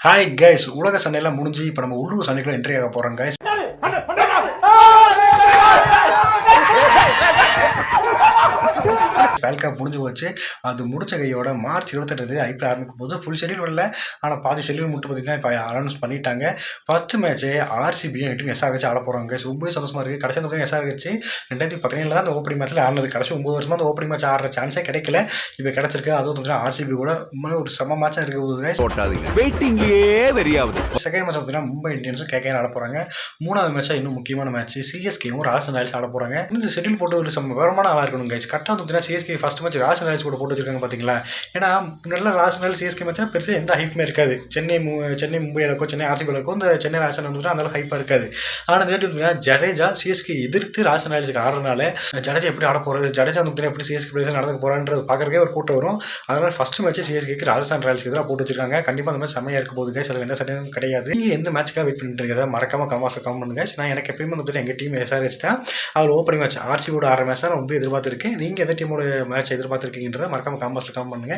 Hi guys, உலக சண்டையெல்லாம் முடிஞ்சு இப்போ நம்ம உள்ளூர் சண்டைக்குள்ள என்ட்ரி ஆக போகிறோம் கைஸ். வேர்ல்ட் கப் முடிஞ்சு போச்சு. அது முடிச்ச கையோட மார்ச் 28 ஐபிஎல் ஆரம்பிக்கும் போது ஃபுல் ஷெடியூல் வரல. ஆனால் பாதி ஷெடியூல் மட்டும் பார்த்தீங்கன்னா இப்போ அனௌன்ஸ் பண்ணிட்டாங்க. ஃபர்ஸ்ட் மேட்ச்சு ஆர்சிபியும் எட்டும் எஸ்ஆர்ஹெச் ஆட போகிறாங்க. ரொம்பவே சந்தோஷமா இருக்குது. கடைசி வந்து எஸ்ஆர்ஹெச் 2017 தான் அந்த ஓப்பனிங் மேட்ச்சில் ஆடினது. கடைசி 9 வருஷமா அந்த ஓப்பனிங் மேட்ச் ஆடுற சான்ஸே கிடைக்கல. இப்போ கிடச்சிருக்கு. அதுவும் பார்த்தீங்கன்னா ஆர்சிபி கூட ஒரு செம மேட்சாக இருக்க போது. செகண்ட் மேட்ச் பார்த்தீங்கன்னா மும்பை இந்தியன்ஸும் கேகேஆர் ஆட போகிறாங்க. மூணாவது மேட்சாக இன்னும் முக்கியமான மேட்ச் சிஎஸ்கேவும் ராஜஸ்தான் ராயல்ஸ் ஆட போகிறாங்க. இந்த ஷெடியூல் போட்டு ஒரு விவரமான ஆளாக இருக்கணும் கைஸ். கரெக்டாக பார்த்தீங்கன்னா CSK first match Rajasthan Royals கூட போட்டு வச்சிருக்காங்க பார்த்தீங்களா. ஏன்னா நல்ல ராஜஸ்தான் ராயல்ஸ் சிஎஸ்கே மேட்ச்னா பெருசாக எந்த ஹைப்புமே இருக்காது. சென்னை மும்பை இருக்கும், சென்னை ஆர்சிபி இருக்கும். இந்த சென்னை ராஜஸ்தான் வந்துட்டு அந்த ஹைப்பாக இருக்காது. ஆனால் இந்த ஜடேஜா சிஎஸ்கே எதிர்த்து ராஜஸ்தான் ராயல்ஸுக்கு ஆடுறதுனால ஜடேஜா எப்படி ஆட போகிறது, ஜடேஜா வந்து எப்படி சிஎஸ்கே பிளேயர்ஸ் நடக்க போகிறான்றது பார்க்கறக்கே ஒரு கூட்டம் வரும். அதனால் ஃபர்ஸ்ட் மேட்ச் சிஎஸ்கேக்கு ராஜஸ்தான் ராயல்ஸ் எதிராக போட்டு வச்சிருக்காங்க. கண்டிப்பாக அந்த மாதிரி செம்மையாக இருக்க போகுது கைஸ். அதில் எந்த சட்டையும் கிடையாது. நீங்கள் எந்த மேட்ச்க்காக வெயிட் பண்ணிட்டு இருக்கிறத மறக்காம கமெண்ட்ஸில் கமெண்ட் பண்ணுங்க. நான் எனக்கு எப்பயுமே வந்துட்டு எங்கள் டீம் எஸ்ஆர்ஹெச் தான். அதில் ஓப்பனிங் மேட்ச் ஆர்சிபியோட ஆடுற மேட்ச் தான் ரொம்ப எதிர்பார்த்துருக்கேன். நீங்கள் எந்த டீமோட மேட்ச் எதிர்பார்த்துருக்கீங்கன்றத மறக்காம கமெண்ட்ஸில் கமெண்ட் பண்ணுங்க.